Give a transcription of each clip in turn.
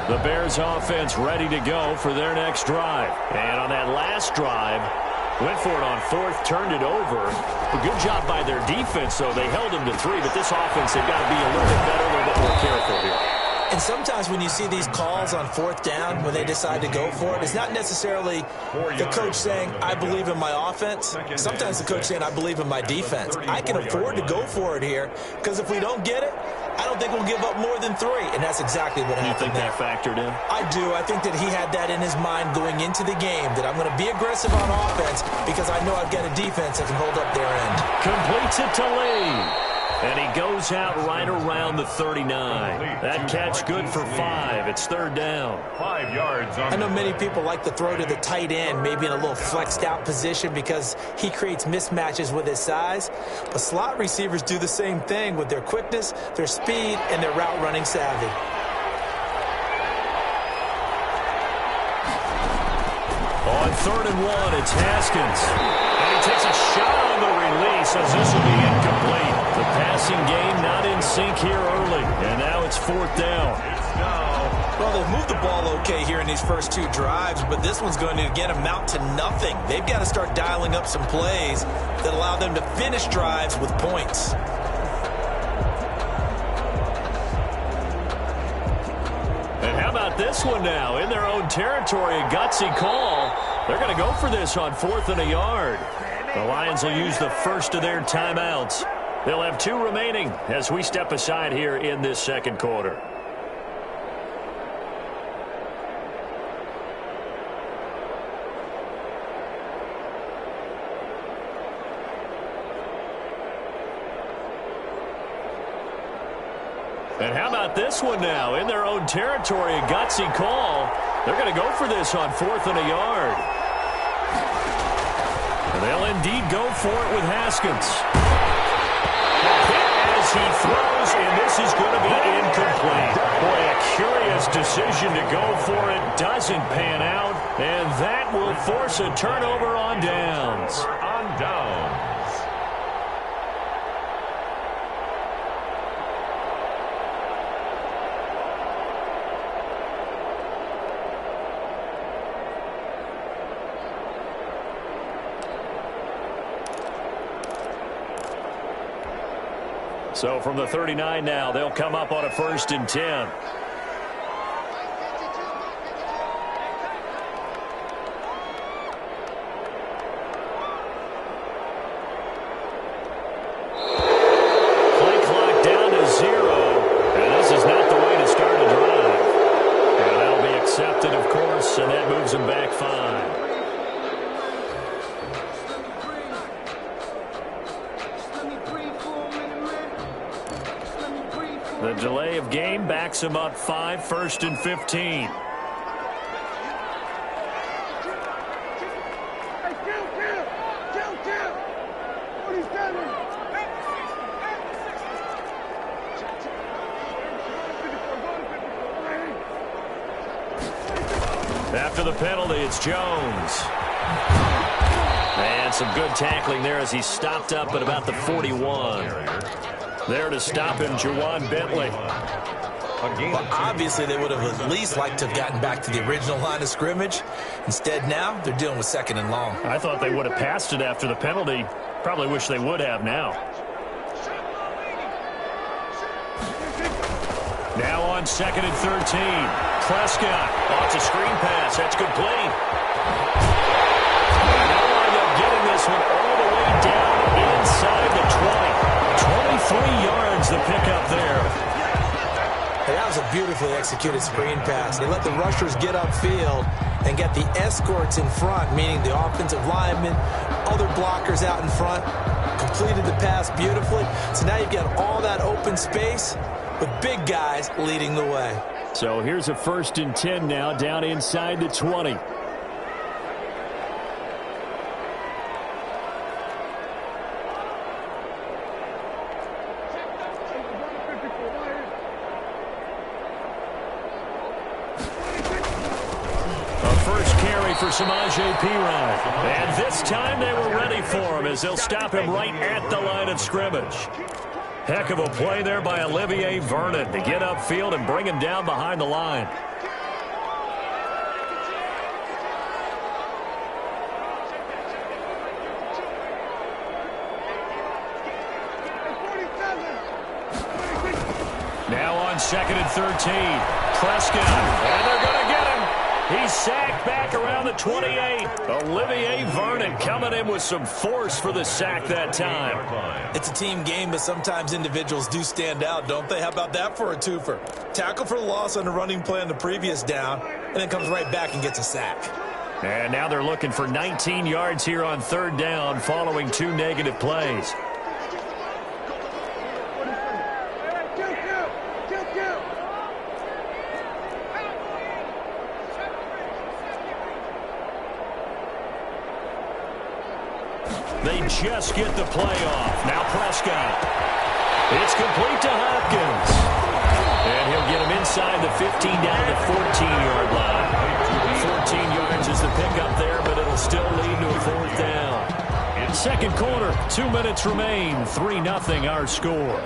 The Bears offense ready to go for their next drive. And on that last drive, went for it on fourth, turned it over. A good job by their defense, though. They held them to 3, but this offense, they've got to be a little bit better, a little bit more careful here. And sometimes when you see these calls on fourth down, when they decide to go for it, it's not necessarily the coach saying, I believe in my offense. Sometimes the coach saying, I believe in my defense. I can afford to go for it here because if we don't get it, I don't think we'll give up more than 3. And that's exactly what happened. You think that factored in? I do. I think that he had that in his mind going into the game, that I'm going to be aggressive on offense because I know I've got a defense that can hold up their end. Completes it to Lee. And he goes out right around the 39. That catch good for 5. It's third down. 5 yards. I know many people like to throw to the tight end, maybe in a little flexed out position because he creates mismatches with his size. But slot receivers do the same thing with their quickness, their speed, and their route running savvy. On 3rd and 1, it's Haskins. And he takes a shot on the release as this will be incomplete. The passing game not in sync here early. And now it's 4th down. Well, they've moved the ball okay here in these first 2 drives, but this one's going to, again, amount to nothing. They've got to start dialing up some plays that allow them to finish drives with points. And how about this one now? In their own territory, a gutsy call. They're going to go for this on 4th and a yard. The Lions will use the first of their timeouts. They'll have 2 remaining as we step aside here in this second quarter. And how about this one now? In their own territory, a gutsy call. They're going to go for this on 4th and a yard. And they'll indeed go for it with Haskins. As he throws, and this is going to be incomplete. Boy, a curious decision to go for it. Doesn't pan out, and that will force a turnover on downs. On downs. So from the 39 now, they'll come up on a 1st and 10. Play clock down to 0. And this is not the way to start a drive. And that'll be accepted, of course, and that moves them back 5. The delay of game backs him up 5, 1st and 15. After the penalty, it's Jones. And some good tackling there as he stopped up at about the 41. There to stop him, Juwan Bentley. Well, obviously, they would have at least liked to have gotten back to the original line of scrimmage. Instead, now they're dealing with 2nd and long. I thought they would have passed it after the penalty. Probably wish they would have now. Now on 2nd and 13. Prescott wants a screen pass. That's complete. Now wind up getting this one all the way down inside the 20. 23 yards the pickup there. And that was a beautifully executed screen pass. They let the rushers get upfield and get the escorts in front, meaning the offensive linemen, other blockers out in front, completed the pass beautifully. So now you've got all that open space with big guys leading the way. So here's a 1st and 10 now down inside the 20. For Samaje Perine. And this time they were ready for him as they'll stop him right at the line of scrimmage. Heck of a play there by Olivier Vernon to get upfield and bring him down behind the line. second and 13. Prescott, and they're going to get him. He's sacked back around the 28. Olivier Vernon coming in with some force for the sack that time. It's a team game, but sometimes individuals do stand out, don't they? How about that for a twofer? Tackle for loss on the running play on the previous down, and then comes right back and gets a sack. And now they're looking for 19 yards here on third down following 2 negative plays. They just get the play off. Now Prescott. It's complete to Hopkins. And he'll get him inside the 15 down to the 14-yard line. 14 yards is the pickup there, but it'll still lead to a fourth down. In second quarter, 2 minutes remain. 3-0 our score.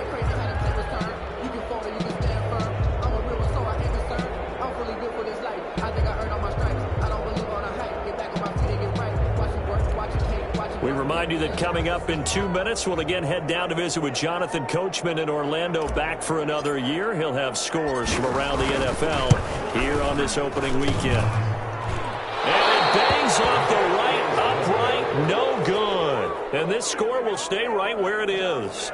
We remind you that coming up in 2 minutes, we'll again head down to visit with Jonathan Coachman in Orlando, back for another year. He'll have scores from around the NFL here on this opening weekend. And it bangs off the right upright, no good. And this score will stay right where it is.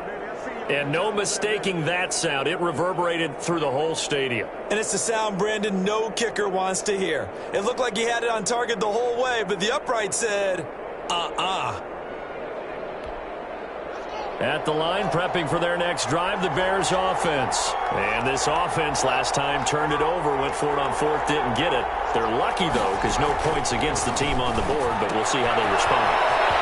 And no mistaking that sound. It reverberated through the whole stadium. And it's the sound, Brandon, no kicker wants to hear. It looked like he had it on target the whole way, but the upright said, At the line, prepping for their next drive, the Bears offense. And this offense last time turned it over, went for it on fourth, didn't get it. They're lucky, though, because no points against the team on the board, but we'll see how they respond.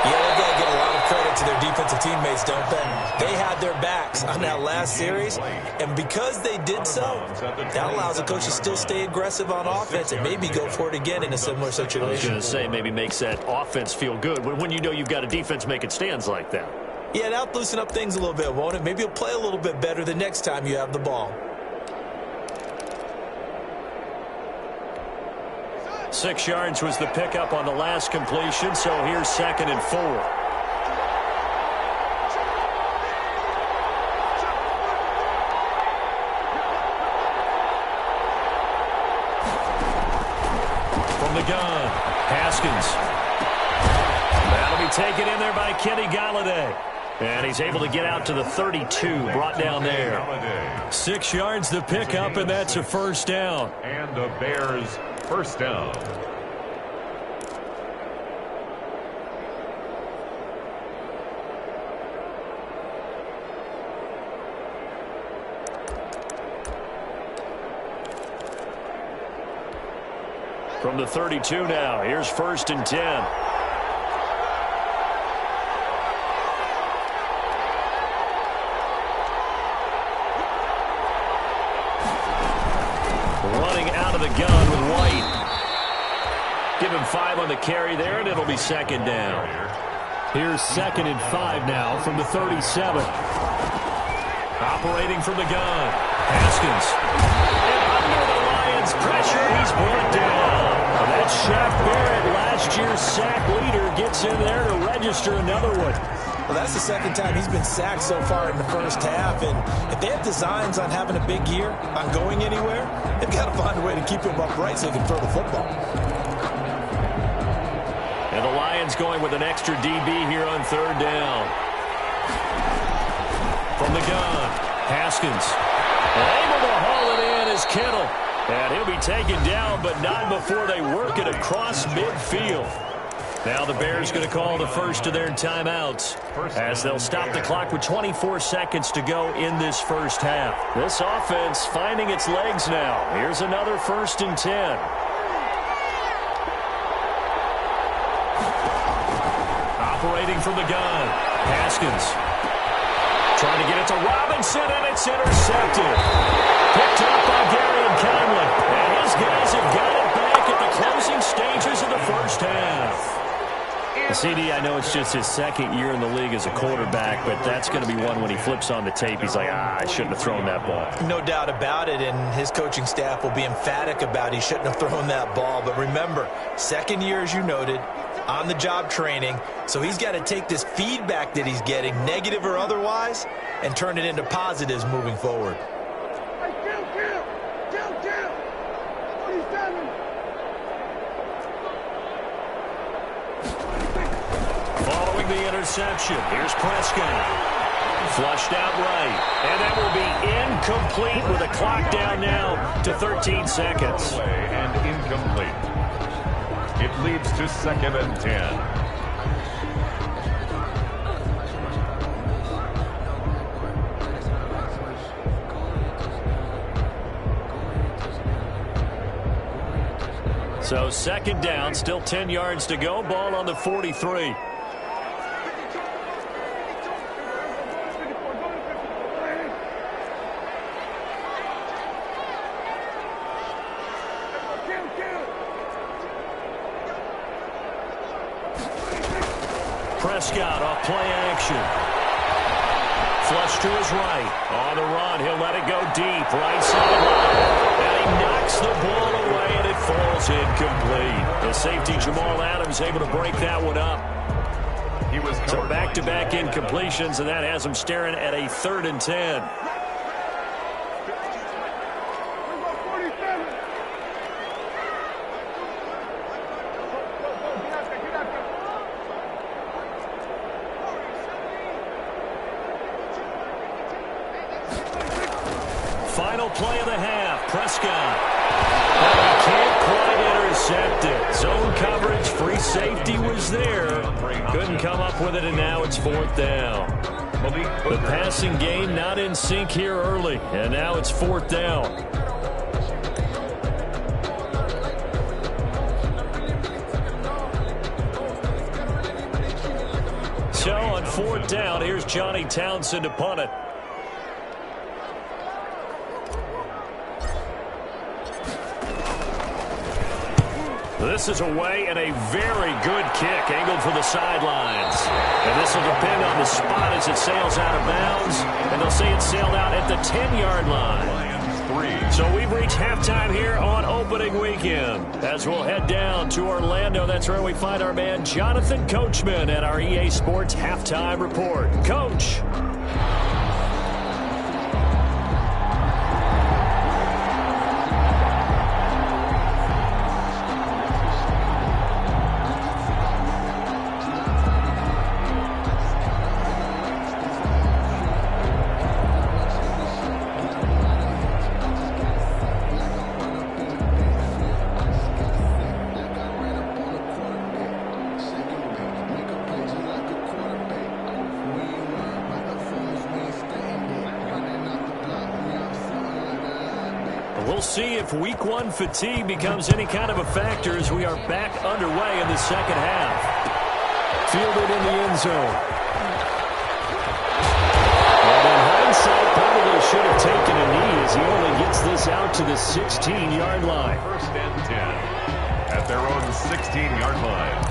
Yeah, they've got to get a lot of credit to their defensive teammates, don't they? They had their backs on that last series, and because they did so, that allows the coach to still stay aggressive on offense and maybe go for it again in a similar situation. I was going to say, maybe makes that offense feel good when you know you've got a defense making stands like that. Yeah, that'll loosen up things a little bit, won't it? Maybe you'll play a little bit better the next time you have the ball. 6 yards was the pickup on the last completion, so here's 2nd and 4. From the gun, Haskins. That'll be taken in there by Kenny Golladay. And he's able to get out to the 32, brought down there. 6 yards the pickup, and that's a first down. And the Bears first down. From the 32 now, here's 1st and 10. Running out of the gun with White. Give him 5 on the carry there, and it'll be 2nd down. Here's 2nd and 5 now from the 37. Operating from the gun, Haskins. And under the Lions' pressure, he's brought down. And that's Shaq Barrett, last year's sack leader, gets in there to register another one. Well, that's the second time he's been sacked so far in the first half. And if they have designs on having a big year, on going anywhere, they've got to find a way to keep him upright so he can throw the football. And the Lions going with an extra DB here on 3rd down. From the gun, Haskins. Able to haul it in is Kittle. And he'll be taken down, but not before they work it across midfield. Now the Bears going to call the first of their timeouts as they'll stop the clock with 24 seconds to go in this first half. This offense finding its legs now. Here's another 1st and 10. Operating from the gun, Haskins. Trying to get it to Robinson, and it's intercepted. Picked up by Gary Conley. And his guys have got it back at the closing stages of the first half. CD, I know it's just his 2nd year in the league as a quarterback, but that's going to be one when he flips on the tape, he's like, I shouldn't have thrown that ball. No doubt about it, and his coaching staff will be emphatic about he shouldn't have thrown that ball. But remember, 2nd year, as you noted, on-the-job training, so he's got to take this feedback that he's getting, negative or otherwise, and turn it into positives moving forward. interception. Here's Prescott. Flushed out right. And that will be incomplete with a clock down now to 13 seconds. And incomplete. It leads to 2nd and 10. So 2nd down, still 10 yards to go. Ball on the 43. Prescott off play action. Flush to his right. On the run, he'll let it go deep. Right sideline. And he knocks the ball away, and it falls incomplete. The safety, Jamal Adams, able to break that one up. So back-to-back incompletions, and that has him staring at a 3rd and 10. Final play of the half. Prescott. He can't quite intercept it. Zone coverage, free safety was there. Couldn't come up with it, and now it's 4th down. The passing game not in sync here early, and now it's 4th down. So on 4th down, here's Johnny Townsend to punt it. This is away, and a very good kick angled for the sidelines. And this will depend on the spot as it sails out of bounds. And they'll say it sailed out at the 10-yard line. So we've reached halftime here on opening weekend. As we'll head down to Orlando, that's where we find our man Jonathan Coachman at our EA Sports Halftime Report. Coach. We'll see if week 1 fatigue becomes any kind of a factor as we are back underway in the 2nd half. Fielded in the end zone. And in hindsight, probably should have taken a knee as he only gets this out to the 16-yard line. 1st and 10 at their own 16-yard line.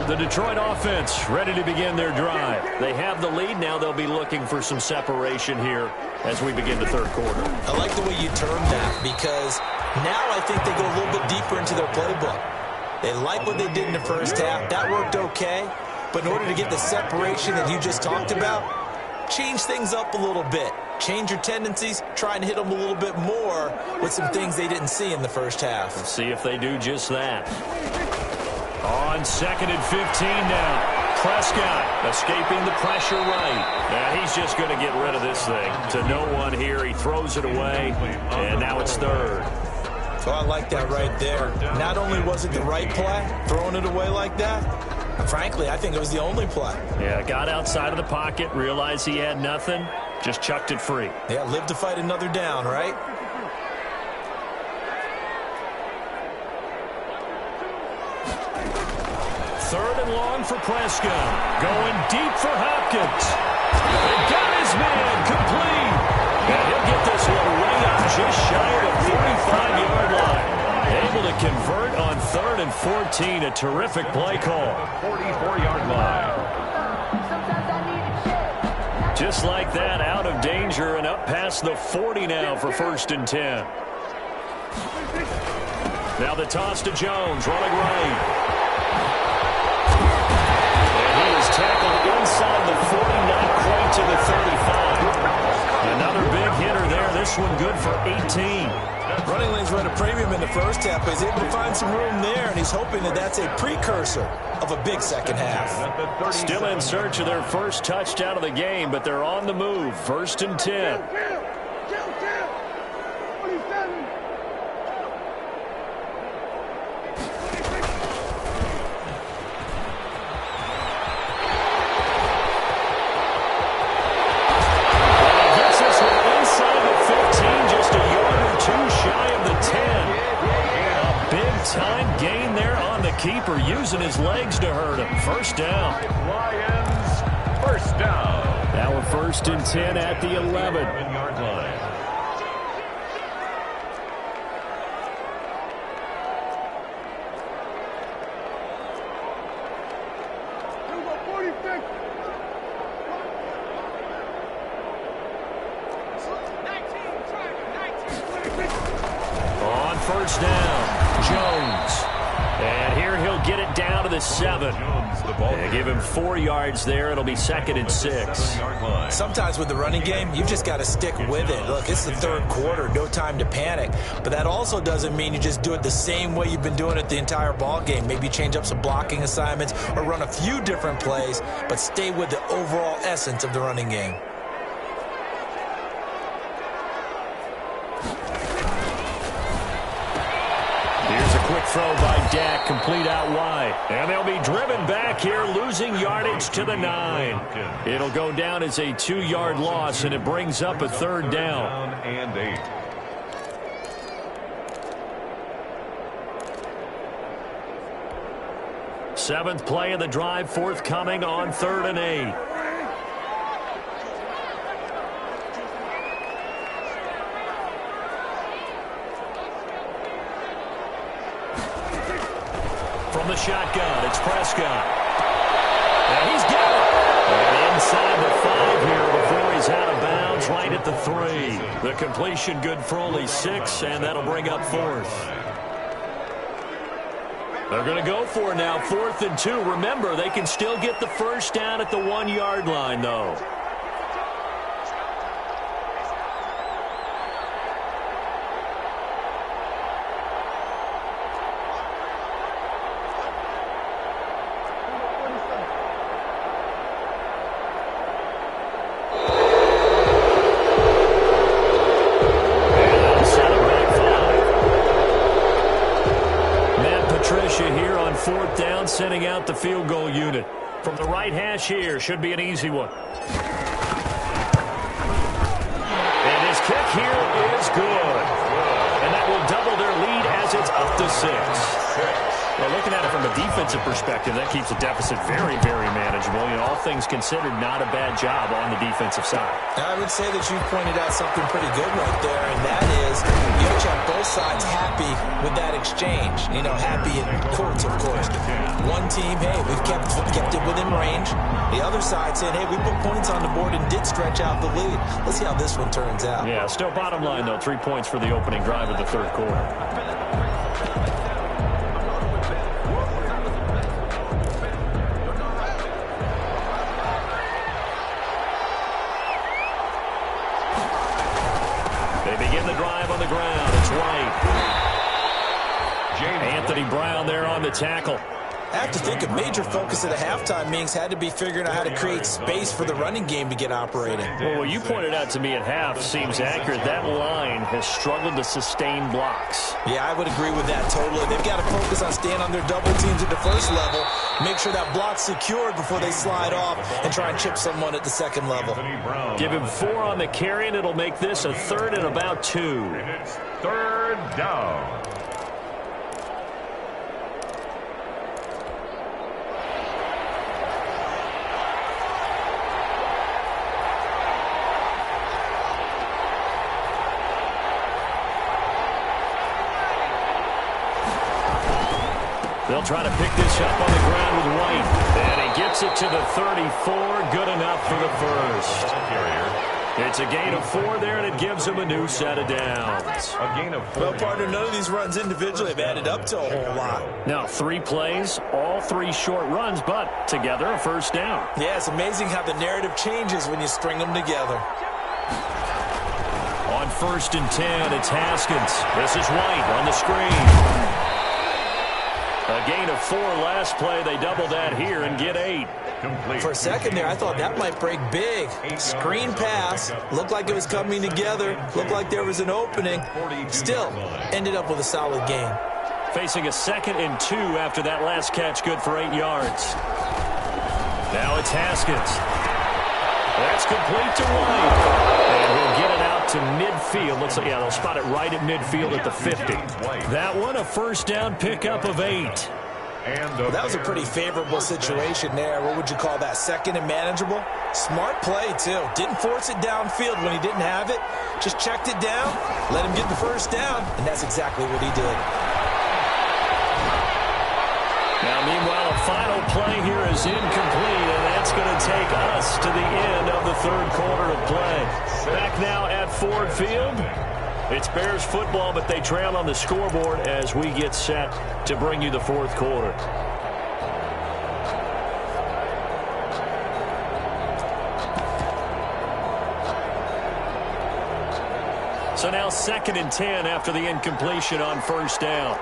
The Detroit offense ready to begin their drive. They have the lead. Now they'll be looking for some separation here as we begin the 3rd quarter. I like the way you termed that because now I think they go a little bit deeper into their playbook. They like what they did in the 1st half. That worked okay. But in order to get the separation that you just talked about, change things up a little bit. Change your tendencies. Try and hit them a little bit more with some things they didn't see in the 1st half. Let's see if they do just that. On 2nd and 15 now. Prescott escaping the pressure right. Now he's just going to get rid of this thing to no one here. He throws it away, and now it's 3rd. So I like that right there. Not only was it the right play, throwing it away like that, frankly, I think it was the only play. Yeah, got outside of the pocket, realized he had nothing, just chucked it free. Yeah, live to fight another down, right? Third and long for Prescott. Going deep for Hopkins. They got his man complete. And he'll get this one way up just shy of the 45-yard line. Able to convert on 3rd and 14. A terrific play call. 44-yard line. Just like that, out of danger and up past the 40 now for 1st and 10. Now the toss to Jones, running right. Tackled inside the 40, not quite to the 35. Another big hitter there. This one good for 18. Running lanes were at a premium in the first half, but he's able to find some room there, and he's hoping that that's a precursor of a big second half. Still in search of their first touchdown of the game, but they're on the move. 1st and 10. Time gain there on the keeper, using his legs to hurt him. First down. Lions, first down. Now we're 1st and 10 at the 11-yard line. On first down, Jones. And here he'll get it down to the 7. They give him 4 yards there. It'll be 2nd and 6. Sometimes with the running game, you've just got to stick with it. Look, it's the third quarter, no time to panic. But that also doesn't mean you just do it the same way you've been doing it the entire ball game. Maybe change up some blocking assignments or run a few different plays, but stay with the overall essence of the running game. Quick throw by Dak, complete out wide. And they'll be driven back here, losing yardage to the 9. It'll go down as a 2-yard loss, and it brings up a 3rd down. And 8. Seventh play of the drive forthcoming on 3rd and 8. From the shotgun, it's Prescott. And he's got it. And inside the 5 here before he's out of bounds, right at the 3. The completion good for only 6, and that'll bring up 4th. They're going to go for it now, 4th and 2. Remember, they can still get the first down at the 1-yard line, though. Here on 4th down, sending out the field goal unit. From the right hash here, should be an easy one. And his kick here is good. And that will double their lead as it's up to 6. Well, looking at it from a defensive perspective, that keeps the deficit very, very manageable. You know, all things considered, not a bad job on the defensive side. I would say that you pointed out something pretty good right there, and that is you have to have both sides happy with that exchange. You know, happy in quotes, of course. One team, hey, we've kept it within range. The other side saying, hey, we put points on the board and did stretch out the lead. Let's see how this one turns out. Yeah, still bottom line, though, 3 points for the opening drive of the 3rd quarter. Begin the drive on the ground. It's White. Anthony Brown there on the tackle. I have to think a major focus of the halftime meetings had to be figuring out how to create space for the running game to get operating. Well, what you pointed out to me at half seems accurate. That line has struggled to sustain blocks. Yeah, I would agree with that totally. They've got to focus on staying on their double teams at the first level, make sure that block's secured before they slide off and try and chip someone at the second level. Give him 4 on the carry, and it'll make this a 3rd and about 2. And it's 3rd down. They'll try to pick this up on the ground with White. And he gets it to the 34. Good enough for the first. It's a gain of 4 there, and it gives him a new set of downs. A gain of 4. Well, partner, none of these runs individually have added up to a whole lot. Now, 3 plays, all 3 short runs, but together a first down. Yeah, it's amazing how the narrative changes when you string them together. On first and 10. It's Haskins. This is White on the screen. A gain of 4 last play. They double that here and get 8. Complete. For a second there, I thought that might break big. Screen pass. Looked like it was coming together. Looked like there was an opening. Still, ended up with a solid gain. Facing a 2nd and 2 after that last catch, good for 8 yards. Now it's Haskins. That's complete to White. And he'll get it out to midfield. Looks like, yeah, they'll spot it right at midfield at the 50. That one, a first down pickup of 8. Well, that was a pretty favorable situation there. What would you call that? 2nd and manageable? Smart play, too. Didn't force it downfield when he didn't have it. Just checked it down, let him get the first down, and that's exactly what he did. Now, meanwhile, a final play here is incomplete, and that's going to take us to the end of the 3rd quarter of play. Back now at Ford Field. It's Bears football, but they trail on the scoreboard as we get set to bring you the 4th quarter. So now 2nd and 10 after the incompletion on first down.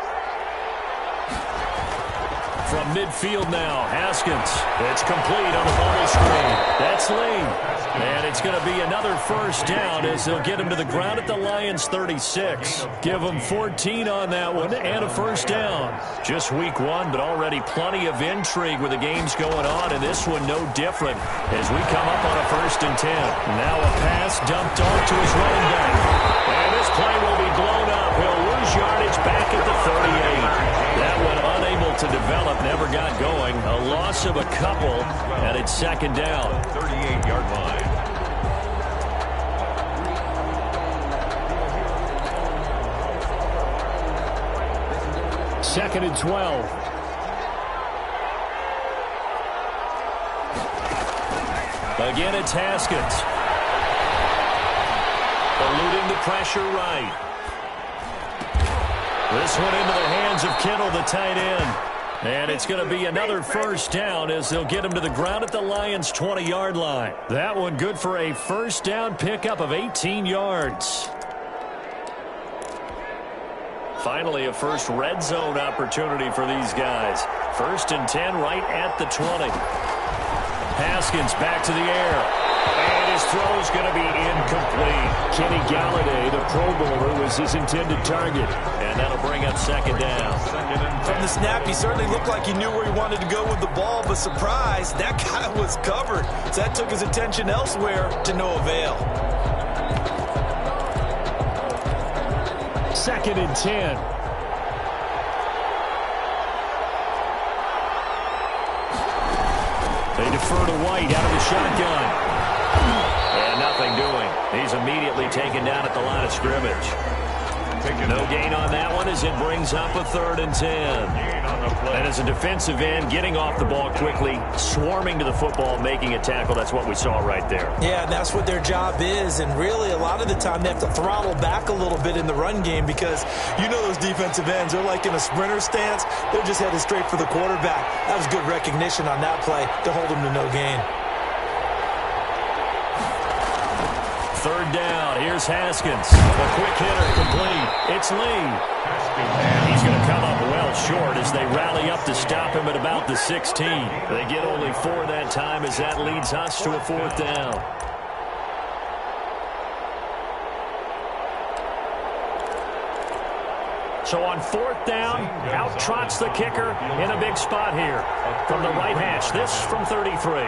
From midfield now, Haskins. It's complete on the bubble screen. That's Lee. And it's going to be another first down as they'll get him to the ground at the Lions' 36. Give them 14 on that one and a first down. Just week 1, but already plenty of intrigue with the games going on, and this one no different as we come up on a 1st and 10. Now a pass dumped off to his running back. And this play will be blown up. He'll lose yardage back at the 38. That one unable to develop, never got going. A loss of a couple, and it's 2nd down. 38-yard line. Second and 12. Again, it's Haskins. Eluding the pressure right. This one into the hands of Kittle, the tight end. And it's going to be another first down as they'll get him to the ground at the Lions' 20-yard line. That one good for a first down pickup of 18 yards. Finally, a first red zone opportunity for these guys. 1st and 10 right at the 20. Haskins back to the air. And his throw is going to be incomplete. Kenny Galladay, the Pro Bowler, was his intended target. And that'll bring up 2nd down. From the snap, he certainly looked like he knew where he wanted to go with the ball, but surprise, that guy was covered. So that took his attention elsewhere to no avail. 2nd and 10. They defer to White out of the shotgun. And nothing doing. He's immediately taken down at the line of scrimmage. No gain on that one as it brings up a 3rd and 10. And as a defensive end, getting off the ball quickly, swarming to the football, making a tackle. That's what we saw right there. Yeah, that's what their job is. And really, a lot of the time, they have to throttle back a little bit in the run game because you know those defensive ends, they're like in a sprinter stance. They're just headed straight for the quarterback. That was good recognition on that play to hold him to no gain. 3rd down. Here's Haskins. A quick hitter complete. It's Lee. And he's going to come up well short as they rally up to stop him at about the 16. They get only 4 that time as that leads us to a 4th down. So on 4th down, out trots the kicker in a big spot here. From the right hash, this from 33.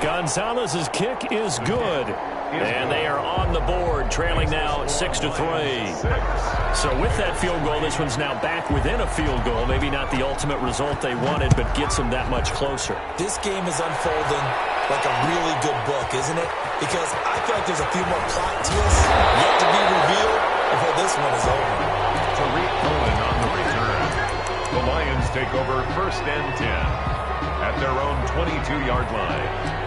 Gonzalez's kick is good. And they are on the board, trailing now 6-3. So with that field goal, this one's now back within a field goal. Maybe not the ultimate result they wanted, but gets them that much closer. This game is unfolding like a really good book, isn't it? Because I feel like there's a few more plot twists yet to be revealed before this one is over. Tariq Cohen on the return. The Lions take over 1st and 10 at their own 22-yard line.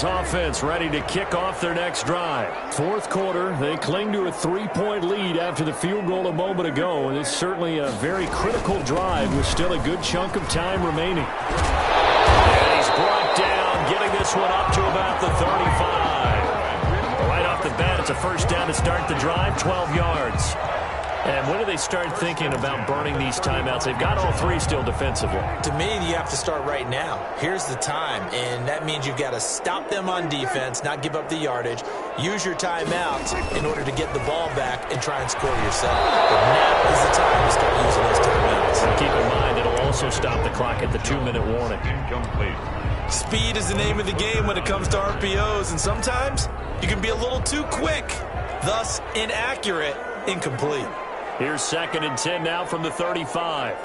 Lions offense ready to kick off their next drive. Fourth quarter, they cling to a 3-point lead after the field goal a moment ago, and it's certainly a very critical drive with still a good chunk of time remaining. And he's brought down, getting this one up to about the 35. Right off the bat, it's a first down to start the drive, 12 yards. And when do they start thinking about burning these timeouts? They've got all three still defensively. To me, you have to start right now. Here's the time, and that means you've got to stop them on defense, not give up the yardage, use your timeouts in order to get the ball back and try and score yourself. But now is the time to start using those timeouts. And keep in mind, it'll also stop the clock at the 2-minute warning. Incomplete. Speed is the name of the game when it comes to RPOs, and sometimes you can be a little too quick, thus inaccurate, incomplete. Here's 2nd and 10 now from the 35.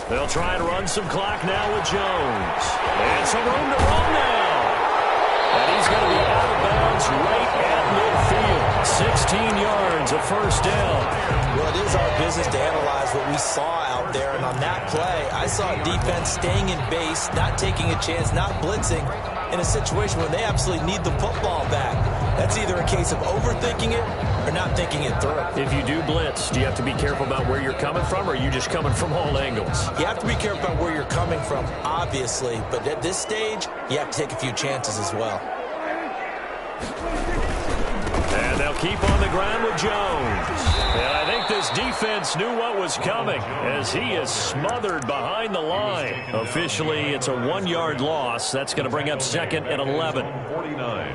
They'll try and run some clock now with Jones. And some room to run now. And he's going to be out of bounds right at midfield. 16 yards, a first down. Well, it is our business to analyze what we saw out there. And on that play, I saw a defense staying in base, not taking a chance, not blitzing, in a situation where they absolutely need the football back. That's either a case of overthinking it or not thinking it through. If you do blitz, do you have to be careful about where you're coming from, or are you just coming from all angles? You have to be careful about where you're coming from, obviously, but at this stage, you have to take a few chances as well. And they'll keep on the ground with Jones. And I think this defense knew what was coming as he is smothered behind the line. Officially, it's a 1-yard loss. That's going to bring up 2nd and 11. 49.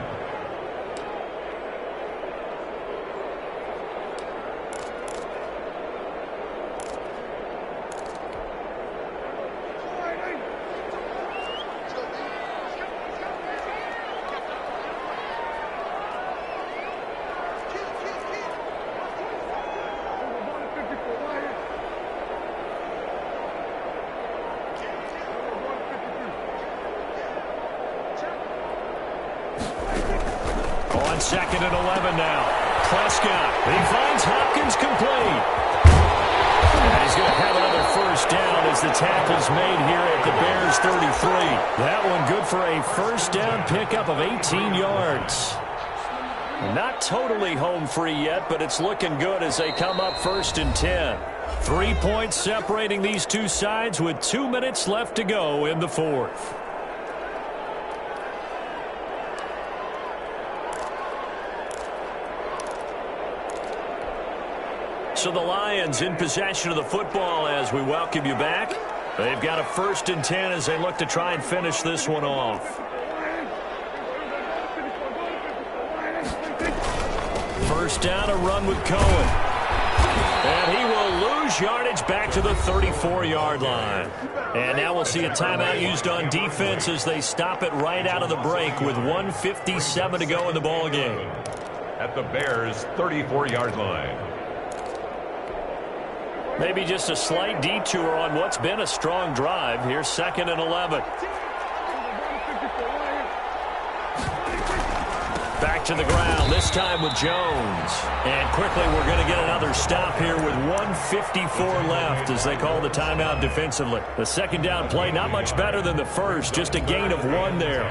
On 2nd and 11 now. Prescott. He finds Hopkins complete. And he's going to have another first down as the tackle's made here at the Bears 33. That one good for a first down pickup of 18 yards. Not totally home free yet, but it's looking good as they come up 1st and 10. 3 points separating these two sides with 2 minutes left to go in the fourth. So the Lions in possession of the football as we welcome you back. They've got a 1st and 10 as they look to try and finish this one off. First down, a run with Cohen. And he will lose yardage back to the 34-yard line. And now we'll see a timeout used on defense as they stop it right out of the break with 1:57 to go in the ballgame. At the Bears' 34-yard line. Maybe just a slight detour on what's been a strong drive. Here's 2nd and 11. Back to the ground, this time with Jones. And quickly we're going to get another stop here with 1:54 left as they call the timeout defensively. The second down play not much better than the first, just a gain of 1 there.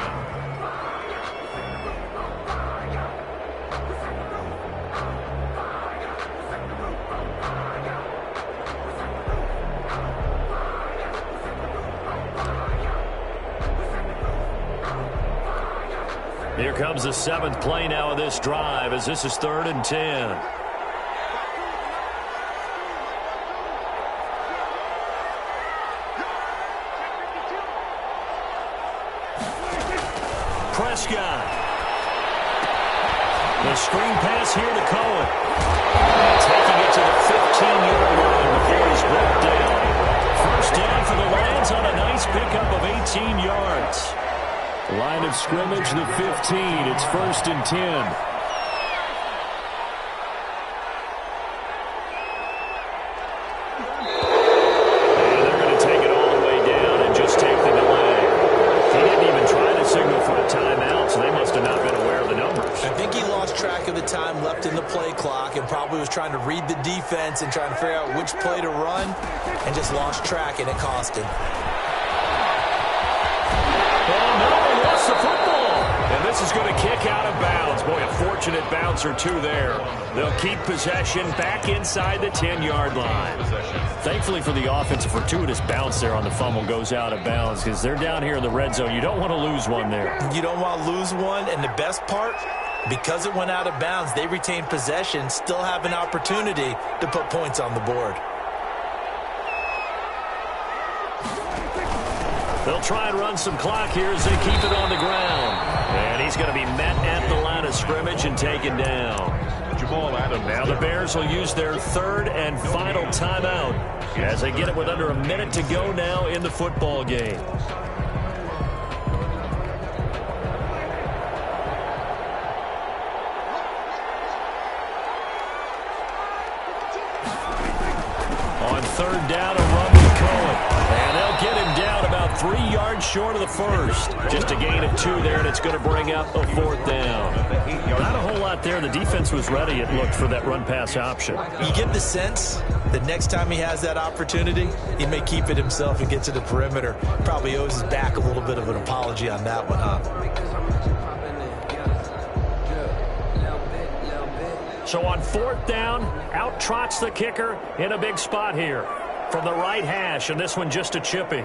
Here comes the 7th play now of this drive as this is 3rd and 10. Prescott. The screen pass here to Cohen. Taking it to the 15-yard line before he's brought down. First down for the Lions on a nice pickup of 18 yards. Line of scrimmage, the 15. It's 1st and 10. And they're going to take it all the way down and just take the delay. He didn't even try to signal for a timeout, so they must have not been aware of the numbers. I think he lost track of the time left in the play clock and probably was trying to read the defense and trying to figure out which play to run and just lost track, and it cost him. Oh, no, lost the football. And this is going to kick out of bounds. Boy, a fortunate bounce or two there. They'll keep possession back inside the 10-yard line. Thankfully for the offense, a fortuitous bounce there on the fumble goes out of bounds because they're down here in the red zone. You don't want to lose one there. You don't want to lose one, and the best part, because it went out of bounds, they retained possession, still have an opportunity to put points on the board. They'll try and run some clock here as they keep it on the ground. And he's going to be met at the line of scrimmage and taken down. Jamal Adams. Now the Bears will use their third and final timeout as they get it with under a minute to go now in the football game. On third down, a run with Cohen. And they'll get him down about 3 yards short of the first. Just a gain of 2 there, and it's going to bring up a fourth down. Not a whole lot there. The defense was ready, it looked, for that run-pass option. You get the sense that next time he has that opportunity, he may keep it himself and get to the perimeter. Probably owes his back a little bit of an apology on that one, huh? So on fourth down, out trots the kicker in a big spot here from the right hash, and this one just a chippy.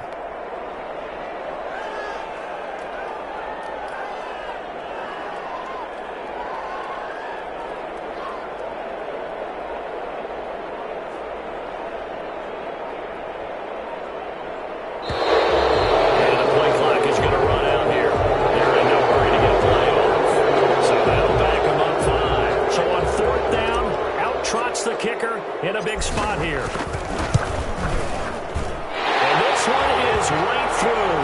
In a big spot here. And this one is right through.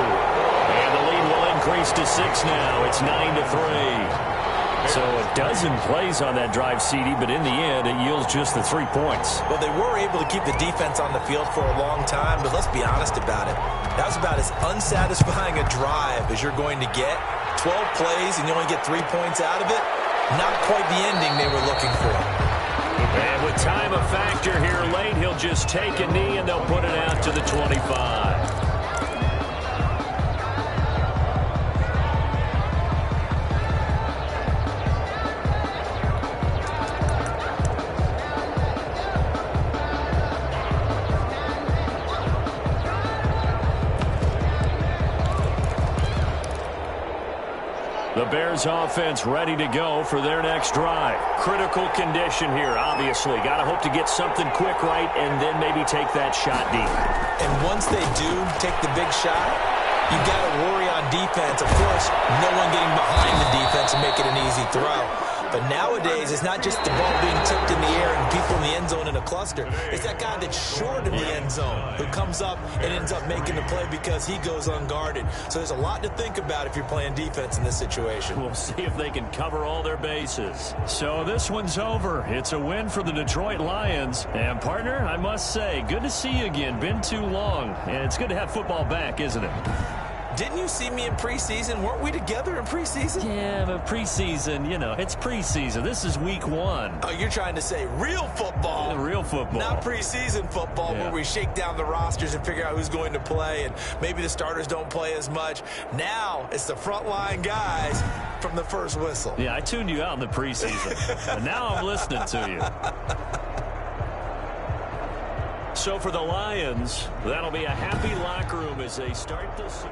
And the lead will increase to 6 now. It's 9-3. So a dozen plays on that drive, CD, but in the end, it yields just the 3 points. Well, they were able to keep the defense on the field for a long time, but let's be honest about it. That was about as unsatisfying a drive as you're going to get. 12 plays and you only get 3 points out of it. Not quite the ending they were looking for. And with time a factor here late, he'll just take a knee and they'll put it out to the 25. The Bears offense ready to go for their next drive. Critical condition here, obviously. Got to hope to get something quick right and then maybe take that shot deep. And once they do take the big shot, you got to worry on defense. Of course, no one getting behind the defense and make it an easy throw. But nowadays, it's not just the ball being tipped in the air and people in the end zone in a cluster. It's that guy that's short of the end zone who comes up and ends up making the play because he goes unguarded. So there's a lot to think about if you're playing defense in this situation. We'll see if they can cover all their bases. So this one's over. It's a win for the Detroit Lions. And, partner, I must say, good to see you again. Been too long. And it's good to have football back, isn't it? Didn't you see me in preseason? Weren't we together in preseason? Yeah, but preseason, you know, it's preseason. This is week 1. Oh, you're trying to say real football. Real football. Not preseason football where we shake down the rosters and figure out who's going to play, and maybe the starters don't play as much. Now it's the frontline guys from the first whistle. Yeah, I tuned you out in the preseason. But now I'm listening to you. So for the Lions, that'll be a happy locker room as they start this.